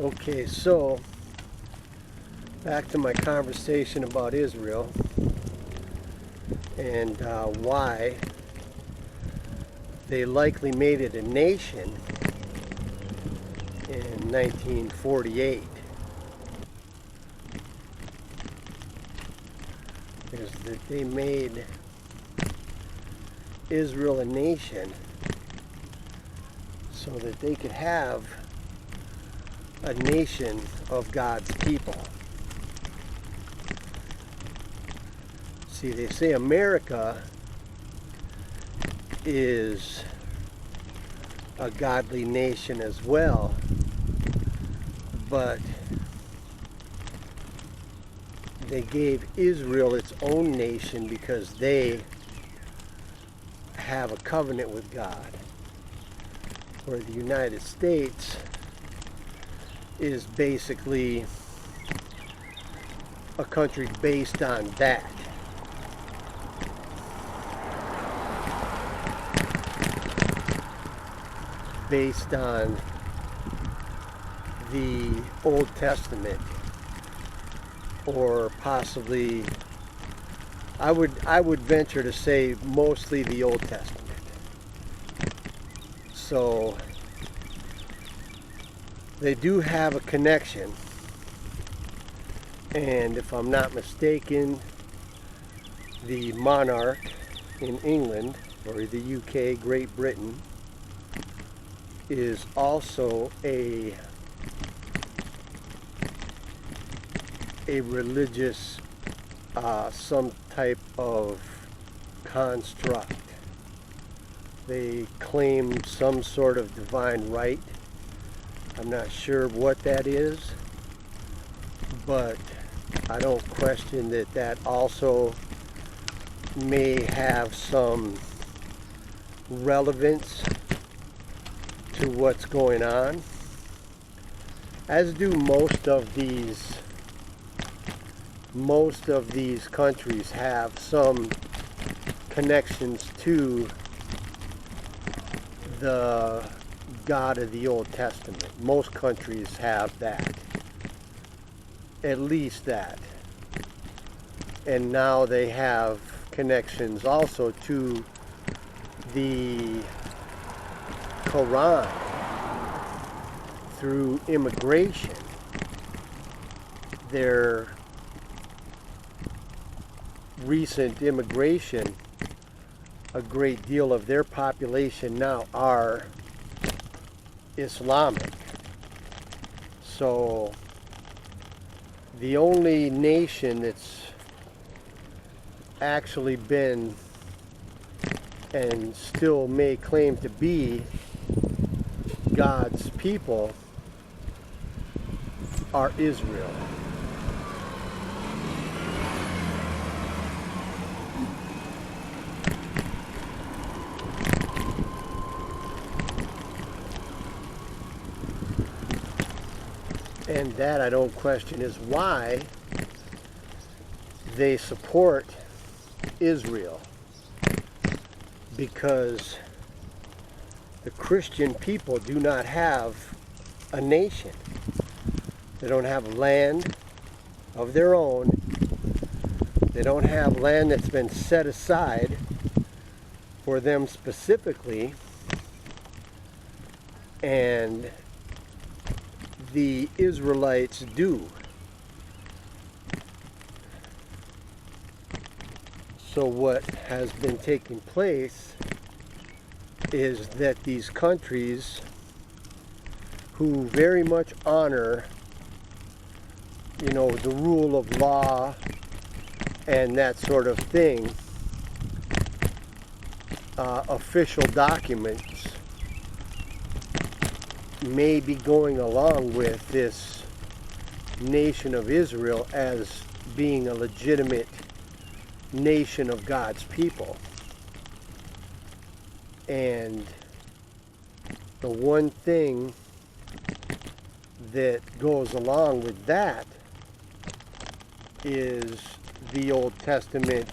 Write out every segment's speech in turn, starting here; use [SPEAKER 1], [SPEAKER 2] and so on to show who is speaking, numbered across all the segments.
[SPEAKER 1] Okay, so back to my conversation about Israel and why they likely made it a nation in 1948. Is that they made Israel a nation so that they could have a nation of God's people. See, they say America is a godly nation as well, but they gave Israel its own nation because they have a covenant with God, where the United States is basically a country based on that. Based on the Old Testament, or possibly, I would venture to say mostly the Old Testament. So they do have a connection, and if I'm not mistaken, the monarch in England, or the UK, Great Britain, is also a religious, some type of construct. They claim some sort of divine right. I'm not sure what that is, but I don't question that that also may have some relevance to what's going on, as do most of these countries have some connections to the God of the Old Testament. Most countries have that, at least that. And now they have connections also to the Quran through immigration. Their recent immigration, a great deal of their population now are Islamic. So the only nation that's actually been and still may claim to be God's people are Israel. And that, I don't question, is why they support Israel. Because the Christian people do not have a nation. They don't have land of their own. They don't have land that's been set aside for them specifically. And the Israelites do. So what has been taking place is that these countries who very much honor, the rule of law and that sort of thing, official documents, may be going along with this nation of Israel as being a legitimate nation of God's people. And the one thing that goes along with that is the Old Testament,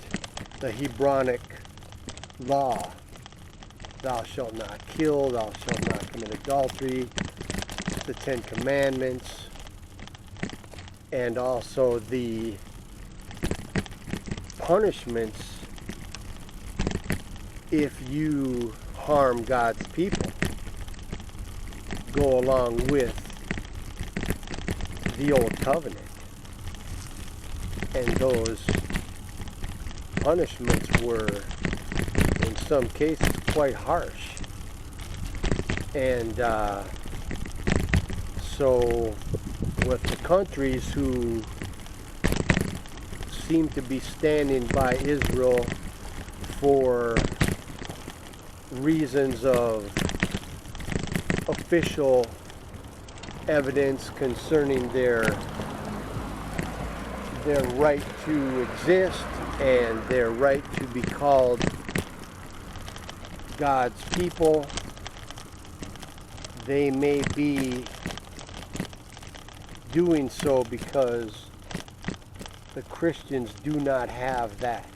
[SPEAKER 1] the Hebraic law. Thou shalt not kill, thou shalt not commit adultery, the Ten Commandments, and also the punishments if you harm God's people go along with the Old Covenant. And those punishments were, in some cases, quite harsh. And so with the countries who seem to be standing by Israel for reasons of official evidence concerning their right to exist and their right to be called God's people, they may be doing so because the Christians do not have that.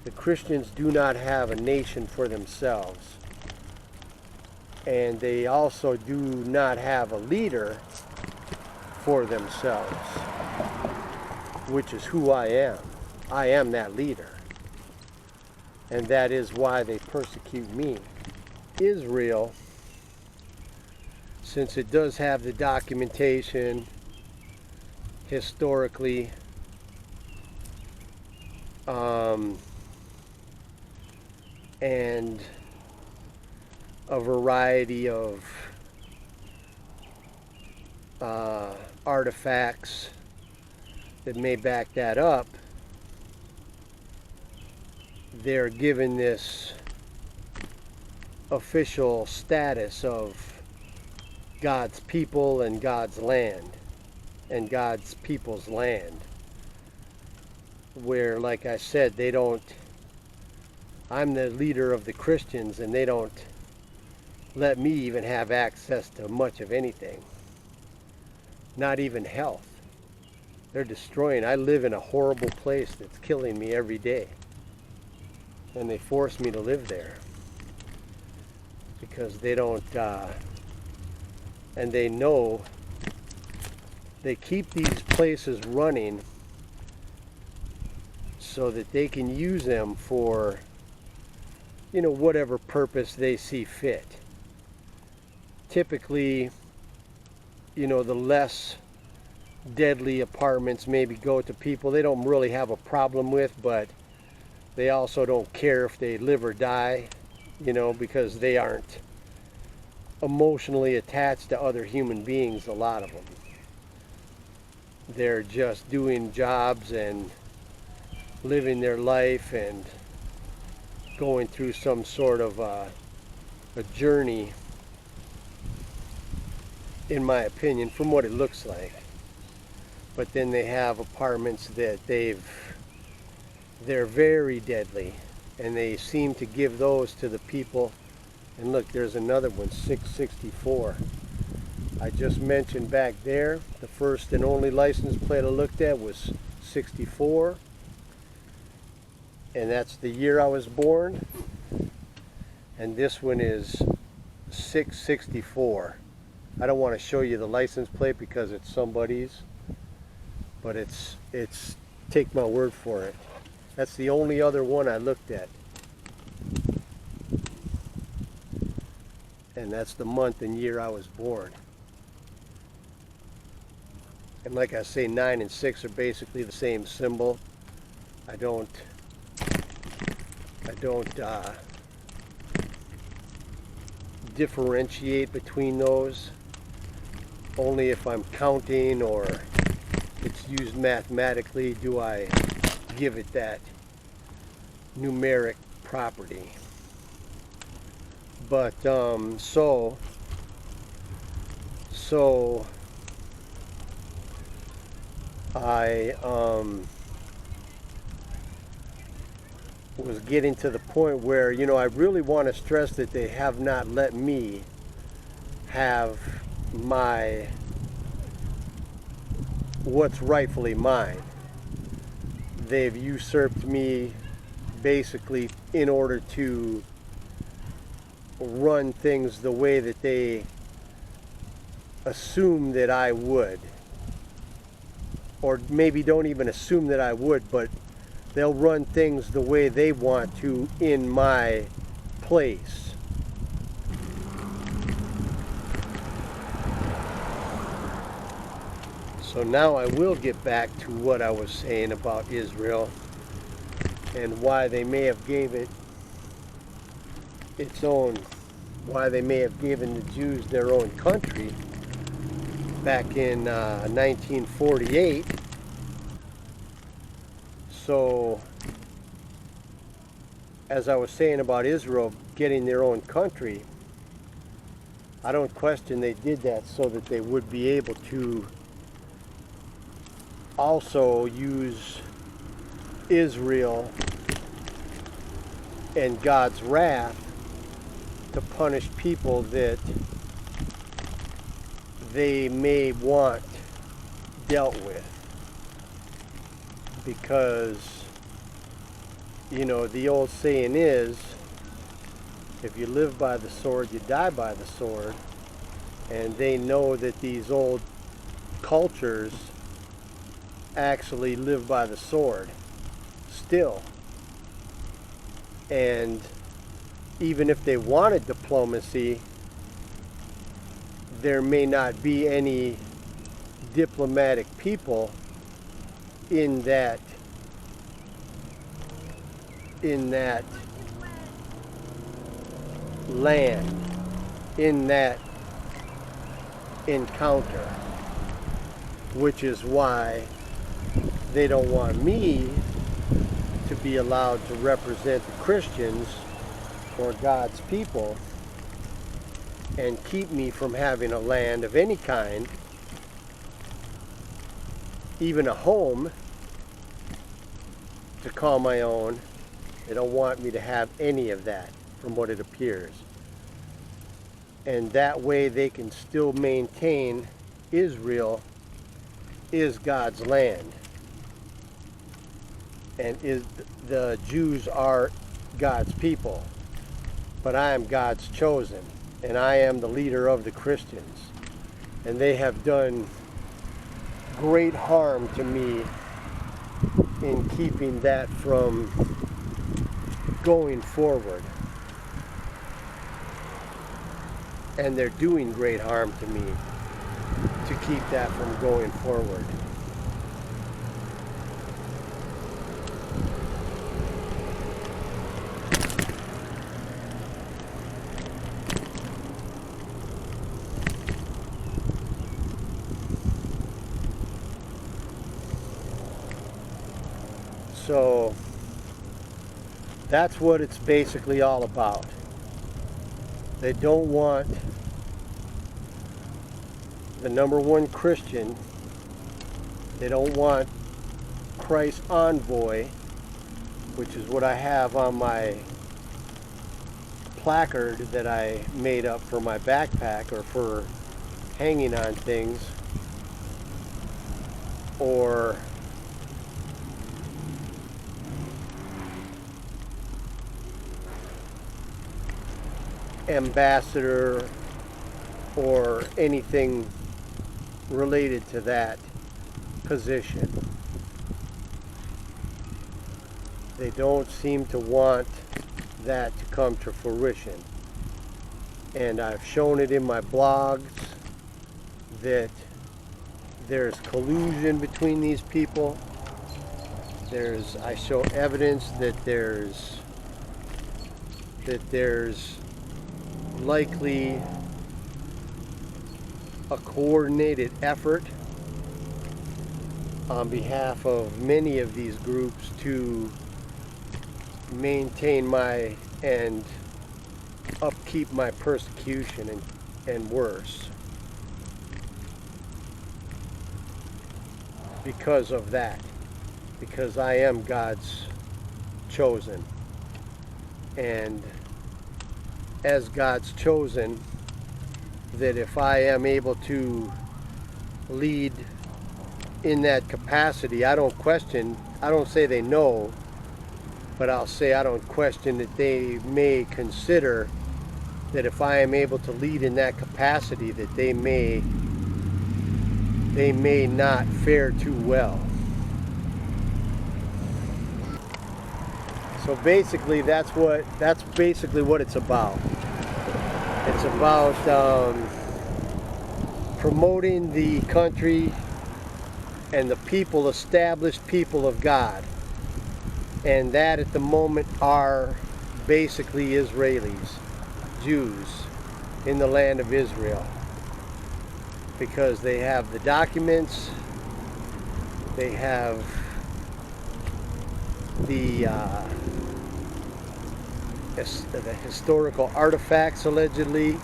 [SPEAKER 1] The Christians do not have a nation for themselves. And they also do not have a leader for themselves, which is who I am. I am that leader. And that is why they persecute me. Israel, since it does have the documentation historically, and a variety of artifacts that may back that up, they're given this official status of God's people and God's land and God's people's land, where, like I said, they don't, I'm the leader of the Christians and they don't let me even have access to much of anything, not even health. They're destroying. I live in a horrible place that's killing me every day, and they force me to live there because they don't and they know they keep these places running so that they can use them for, you know, whatever purpose they see fit. Typically, you know, the less deadly apartments maybe go to people they don't really have a problem with, but they also don't care if they live or die, you know, because they aren't emotionally attached to other human beings, a lot of them. They're just doing jobs and living their life and going through some sort of a journey, in my opinion, from what it looks like. But then they have apartments that they're very deadly, and they seem to give those to the people. And look, there's another one, 664. I just mentioned back there, the first and only license plate I looked at was 64. And that's the year I was born. And this one is 664. I don't want to show you the license plate because it's somebody's, but it's take my word for it. That's the only other one I looked at. And that's the month and year I was born. And like I say, 9 and 6 are basically the same symbol. I don't differentiate between those. Only if I'm counting or it's used mathematically do I give it that numeric property. But so I was getting to the point where, you know, I really want to stress that they have not let me have my what's rightfully mine. They've usurped me basically in order to run things the way that they assume that I would. Or maybe don't even assume that I would, but they'll run things the way they want to in my place. So now I will get back to what I was saying about Israel and why they may have gave it its own, why they may have given the Jews their own country back in 1948. So, as I was saying about Israel getting their own country, I don't question they did that so that they would be able to also use Israel and God's wrath to punish people that they may want dealt with. Because, you know, the old saying is, if you live by the sword, you die by the sword. And they know that these old cultures actually live by the sword still. And even if they wanted diplomacy, there may not be any diplomatic people in that land, in that encounter, which is why they don't want me to be allowed to represent the Christians or God's people and keep me from having a land of any kind, even a home to call my own. They don't want me to have any of that, from what it appears. And that way they can still maintain Israel is God's land. And the Jews are God's people. But I am God's chosen. And I am the leader of the Christians. And they have done great harm to me in keeping that from going forward. And they're doing great harm to me to keep that from going forward. So that's what it's basically all about. They don't want the number one Christian. They don't want Christ's envoy, which is what I have on my placard that I made up for my backpack or for hanging on things, or ambassador, or anything related to that position. They don't seem to want that to come to fruition. And I've shown it in my blogs that there's collusion between these people. I show evidence that there's likely a coordinated effort on behalf of many of these groups to maintain and upkeep my persecution and worse, because of that, because I am God's chosen. And as God's chosen, that if I am able to lead in that capacity, I don't say they know, but I'll say I don't question that they may consider that if I am able to lead in that capacity, that they may they may not fare too well. So basically, that's basically what it's about. It's about promoting the country and the people, established people of God, and that at the moment are basically Israelis, Jews in the land of Israel, because they have the documents, they have the historical artifacts allegedly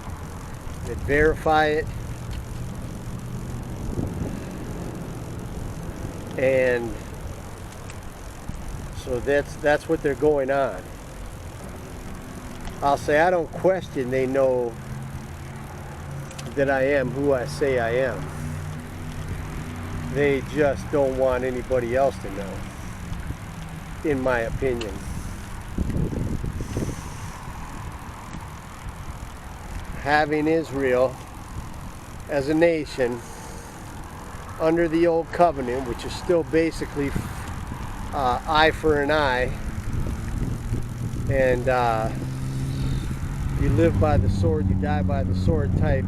[SPEAKER 1] that verify it, and so that's what they're going on. I'll say I don't question they know that I am who I say I am. They just don't want anybody else to know, in my opinion. Having Israel as a nation under the old covenant, which is still basically eye for an eye, and you live by the sword, you die by the sword type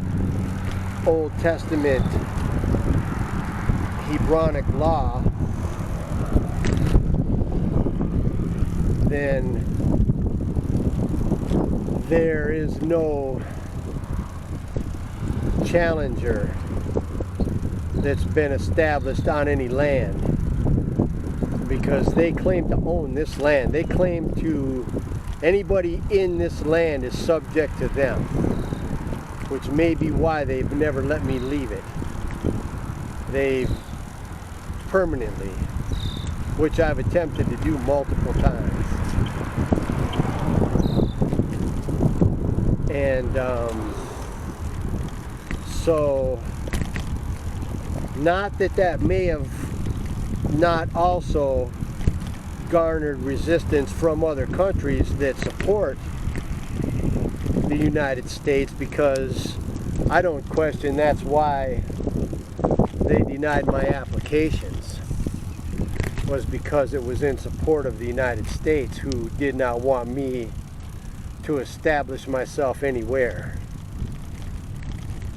[SPEAKER 1] Old Testament Hebronic law, then there is no challenger that's been established on any land, because they claim to own this land. They claim to, anybody in this land is subject to them, which may be why they've never let me leave it. They've permanently, which I've attempted to do multiple times. And so, not that may have not also garnered resistance from other countries that support the United States, because I don't question that's why they denied my applications, was because it was in support of the United States, who did not want me to establish myself anywhere.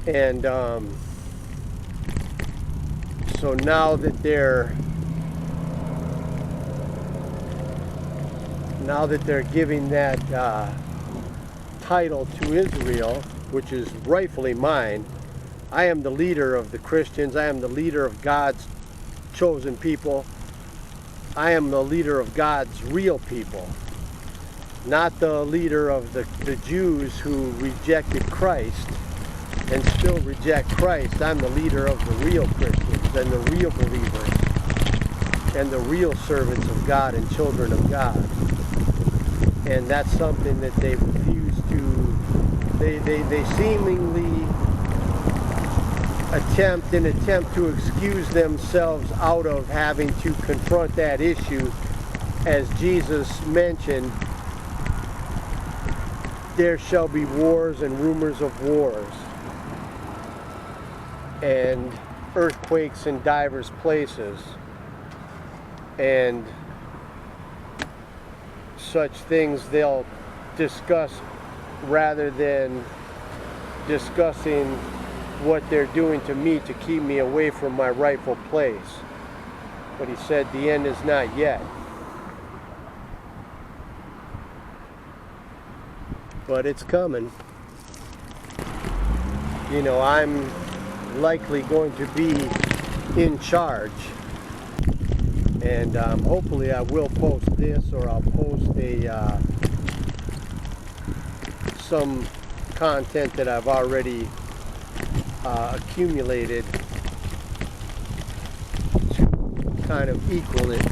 [SPEAKER 1] And so now that they're giving that title to Israel, which is rightfully mine, I am the leader of the Christians. I am the leader of God's chosen people. I am the leader of God's real people, not the leader of the Jews who rejected Christ and still reject Christ. I'm the leader of the real Christians and the real believers and the real servants of God and children of God. And that's something that they refuse to, they seemingly attempt to excuse themselves out of having to confront that issue. As Jesus mentioned, there shall be wars and rumors of wars, and earthquakes in divers places, and such things they'll discuss rather than discussing what they're doing to me to keep me away from my rightful place. But he said the end is not yet. But it's coming. You know, I'm likely going to be in charge, and hopefully I will post this, or I'll post some content that I've already accumulated to kind of equal it,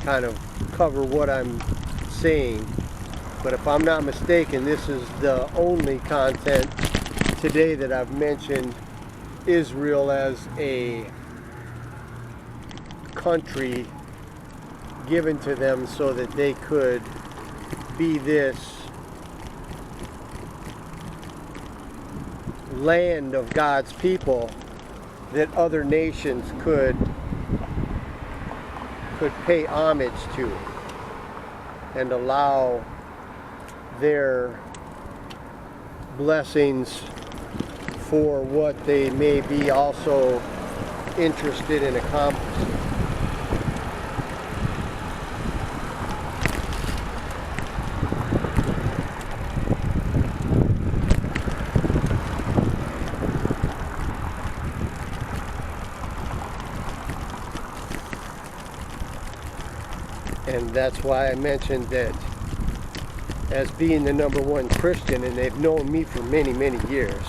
[SPEAKER 1] kind of cover what I'm saying. But if I'm not mistaken, this is the only content today that I've mentioned Israel as a country given to them so that they could be this land of God's people that other nations could pay homage to and allow their blessings for what they may be also interested in accomplishing. And that's why I mentioned that as being the #1 Christian, and they've known me for many, many years.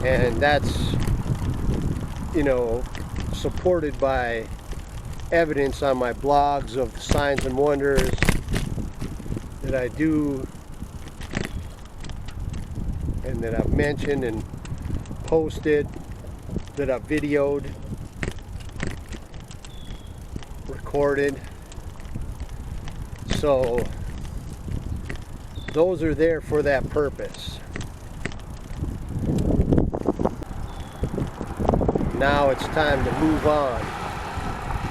[SPEAKER 1] And that's, you know, supported by evidence on my blogs of the signs and wonders that I do and that I've mentioned and posted, that I've videoed, recorded. So those are there for that purpose. Now it's time to move on.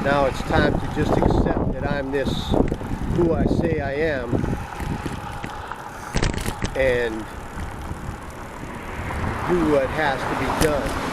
[SPEAKER 1] Now it's time to just accept that I'm this, who I say I am, and do what has to be done.